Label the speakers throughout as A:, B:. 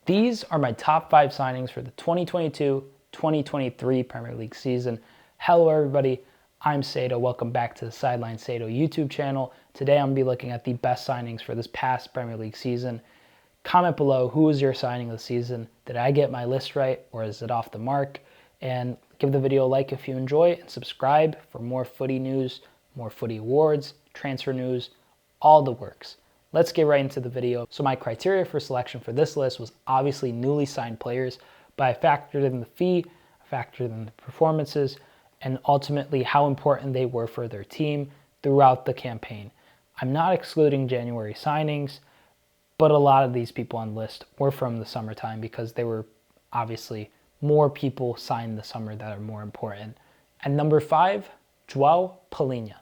A: These are my top 5 signings for the 2022-2023 Premier League season. Hello everybody, I'm Sedo. Welcome back to the Sideline Sedo YouTube channel. Today I'm going to be looking at the best signings for this past Premier League season. Comment below, who was your signing of the season? Did I get my list right or is it off the mark? And give the video a like if you enjoy it and subscribe for more footy news, more footy awards, transfer news, all the works. Let's get right into the video. So my criteria for selection for this list was obviously newly signed players, but I factored in the fee, I factored in the performances, and ultimately how important they were for their team throughout the campaign. I'm not excluding January signings, but a lot of these people on the list were from the summertime because they were obviously more people signed the summer that are more important. And number 5, João Palhinha.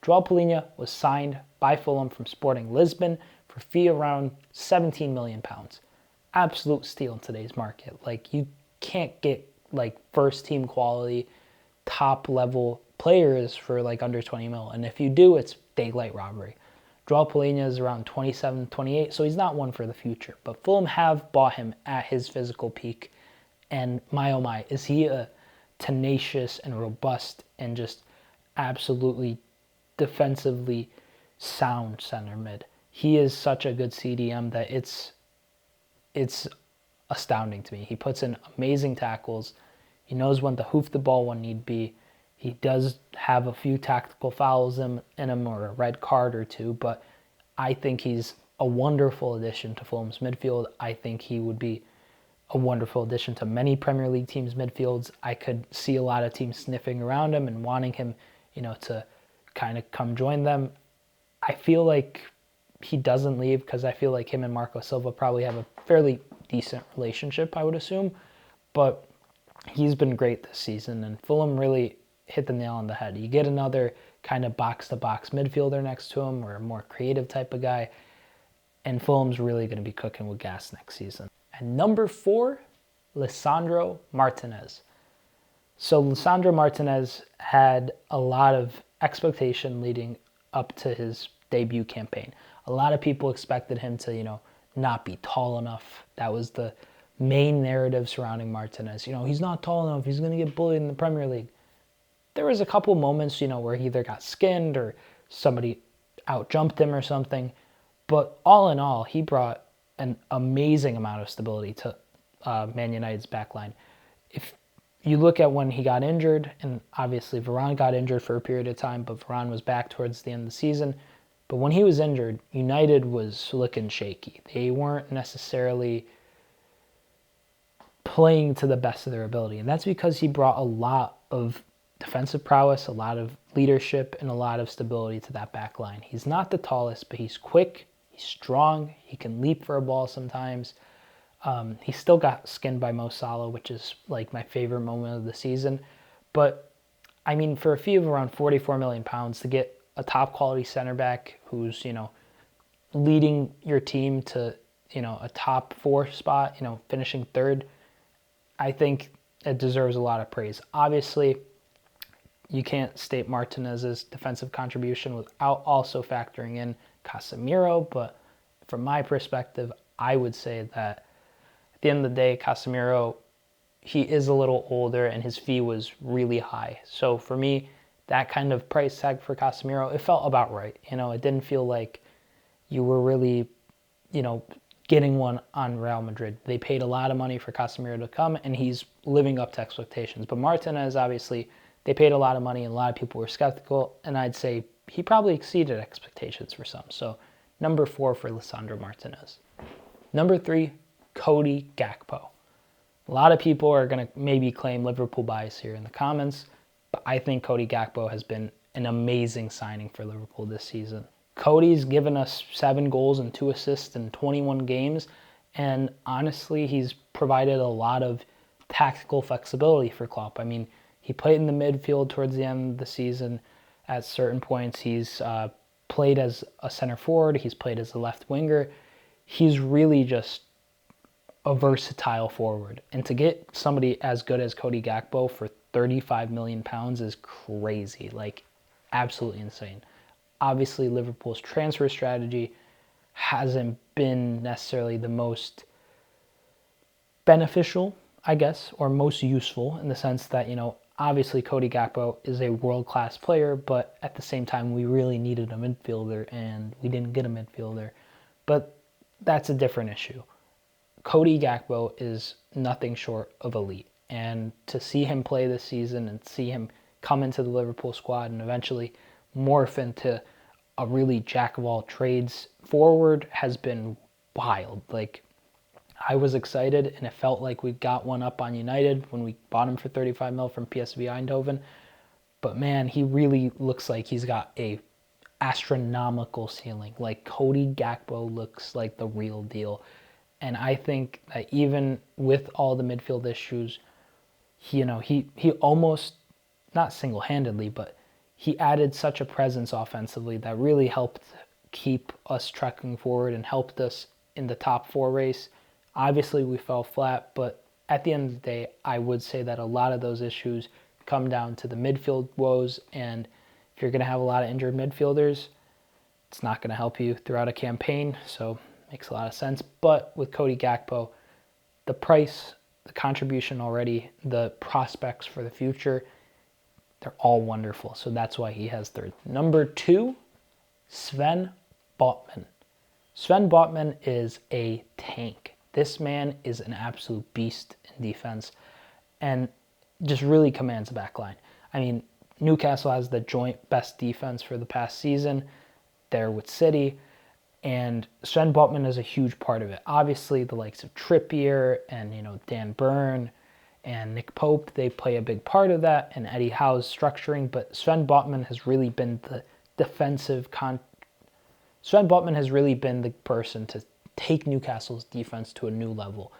A: João Palhinha was signed by Fulham from Sporting Lisbon for a fee around £17 million. Absolute steal in today's market. Like, you can't get like first team quality, top level players for like under 20 mil. And if you do, it's daylight robbery. João Palhinha is around 27, 28, so he's not one for the future. But Fulham have bought him at his physical peak. And my oh my, is he a tenacious and robust and just absolutely defensively sound center mid. He is such a good CDM that it's astounding to me. He puts in amazing tackles. He knows when to hoof the ball when need be. He does have a few tactical fouls in him or a red card or two, but I think he's a wonderful addition to Fulham's midfield. I think he would be a wonderful addition to many Premier League teams' midfields. I could see a lot of teams sniffing around him and wanting him, to kind of come join them. I feel like he doesn't leave because I feel like him and Marco Silva probably have a fairly decent relationship, I would assume. But he's been great this season, and Fulham really hit the nail on the head. You get another kind of box-to-box midfielder next to him or a more creative type of guy, and Fulham's really going to be cooking with gas next season. And number 4, Lisandro Martinez. So Lisandro Martinez had a lot of expectation leading up to his debut campaign. A lot of people expected him to, not be tall enough. That was the main narrative surrounding Martinez. He's not tall enough. He's going to get bullied in the Premier League. There was a couple moments, where he either got skinned or somebody outjumped him or something. But all in all, he brought an amazing amount of stability to Man United's backline. If you look at when he got injured, and obviously Varane got injured for a period of time, but Varane was back towards the end of the season. But when he was injured, United was looking shaky. They weren't necessarily playing to the best of their ability. And that's because he brought a lot of defensive prowess, a lot of leadership, and a lot of stability to that back line. He's not the tallest, but he's quick, he's strong, he can leap for a ball sometimes. He still got skinned by Mo Salah, which is like my favorite moment of the season. But, I mean, for a fee of around £44 million to get a top quality center back who's, leading your team to, a top 4 spot, finishing 3rd, I think it deserves a lot of praise. Obviously, you can't state Martinez's defensive contribution without also factoring in Casemiro, but from my perspective, I would say that at the end of the day, Casemiro, he is a little older and his fee was really high. So for me, that kind of price tag for Casemiro, it felt about right. It didn't feel like you were really, getting one on Real Madrid. They paid a lot of money for Casemiro to come, and he's living up to expectations. But Martinez, obviously, they paid a lot of money, and a lot of people were skeptical, and I'd say he probably exceeded expectations for some. So number 4 for Lisandro Martinez. Number 3, Cody Gakpo. A lot of people are going to maybe claim Liverpool bias here in the comments, but I think Cody Gakpo has been an amazing signing for Liverpool this season. Cody's given us 7 goals and 2 assists in 21 games, and honestly, he's provided a lot of tactical flexibility for Klopp. I mean, he played in the midfield towards the end of the season. At certain points, he's played as a center forward. He's played as a left winger. He's really just a versatile forward. And to get somebody as good as Cody Gakpo for £35 million is crazy. Like, absolutely insane. Obviously, Liverpool's transfer strategy hasn't been necessarily the most beneficial, I guess, or most useful in the sense that, obviously Cody Gakpo is a world-class player, but at the same time, we really needed a midfielder, and we didn't get a midfielder. But that's a different issue. Cody Gakpo is nothing short of elite. And to see him play this season and see him come into the Liverpool squad and eventually morph into a really jack-of-all-trades forward has been wild. Like, I was excited, and it felt like we got one up on United when we bought him for 35 mil from PSV Eindhoven. But man, he really looks like he's got a astronomical ceiling. Like, Cody Gakpo looks like the real deal. And I think that even with all the midfield issues, he almost, not single-handedly, but he added such a presence offensively that really helped keep us trekking forward and helped us in the top 4 race. Obviously, we fell flat, but at the end of the day, I would say that a lot of those issues come down to the midfield woes, and if you're going to have a lot of injured midfielders, it's not going to help you throughout a campaign, so makes a lot of sense. But with Cody Gakpo, the price, the contribution already, the prospects for the future, they're all wonderful, so that's why he has third. Number 2, Sven Botman. Sven Botman is a tank. This man is an absolute beast in defense and just really commands a back line. I mean, Newcastle has the joint best defense for the past season. They're with City, and Sven Botman is a huge part of it. Obviously, the likes of Trippier and, Dan Burn and Nick Pope, they play a big part of that, and Eddie Howe's structuring, but Sven Botman has really been the Sven Botman has really been the person to take Newcastle's defense to a new level.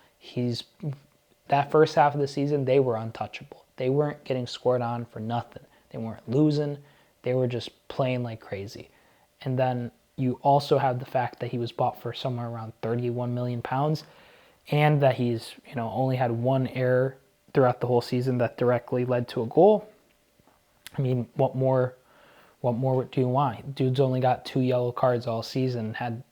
A: That first half of the season, they were untouchable. They weren't getting scored on for nothing. They weren't losing. They were just playing like crazy. And then you also have the fact that he was bought for somewhere around £31 million, and that he's only had one error throughout the whole season that directly led to a goal. I mean, what more do you want? Dude's only got 2 yellow cards all season, had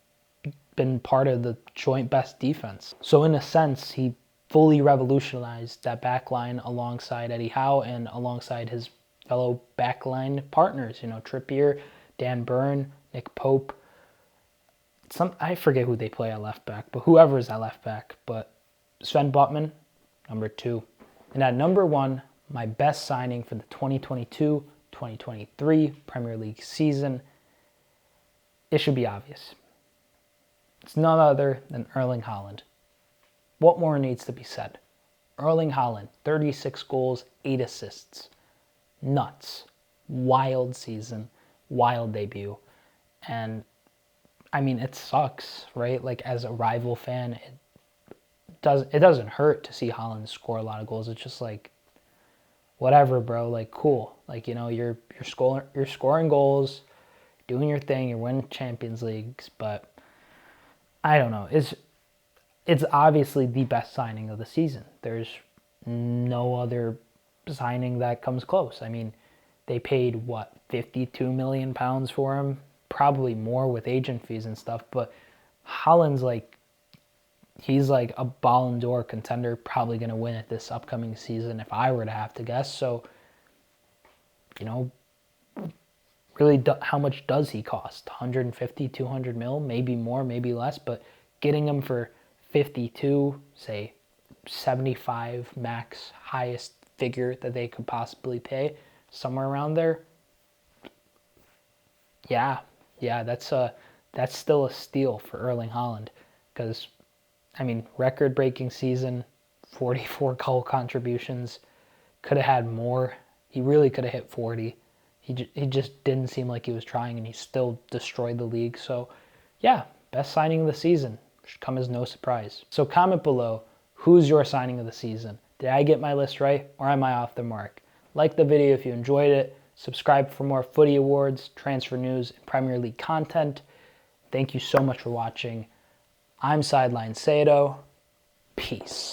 A: been part of the joint best defense. So in a sense, he fully revolutionized that back line alongside Eddie Howe and alongside his fellow backline partners, Trippier, Dan Burn, Nick Pope. I forget who they play at left back, but whoever is at left back. But Sven Botman, number 2. And at number 1, my best signing for the 2022-2023 Premier League season, it should be obvious. It's none other than Erling Haaland. What more needs to be said? Erling Haaland, 36 goals, 8 assists. Nuts. Wild season. Wild debut. And, I mean, it sucks, right? Like, as a rival fan, it doesn't hurt to see Haaland score a lot of goals. It's just like, whatever, bro. Like, cool. Like, you're scoring goals, doing your thing, you're winning Champions Leagues, but I don't know. It's obviously the best signing of the season. There's no other signing that comes close. I mean, they paid, £52 million for him? Probably more with agent fees and stuff, but Haaland's he's like a Ballon d'Or contender, probably going to win it this upcoming season if I were to have to guess. So, really, how much does he cost? 150, 200 mil, maybe more, maybe less, but getting him for 52, say 75 max, highest figure that they could possibly pay, somewhere around there. Yeah, that's still a steal for Erling Haaland, because, I mean, record-breaking season, 44 goal contributions, could have had more. He really could have hit 40. He just didn't seem like he was trying, and he still destroyed the league. So, yeah, best signing of the season. Should come as no surprise. So comment below, who's your signing of the season? Did I get my list right, or am I off the mark? Like the video if you enjoyed it. Subscribe for more footy awards, transfer news, and Premier League content. Thank you so much for watching. I'm Sideline Sedo. Peace.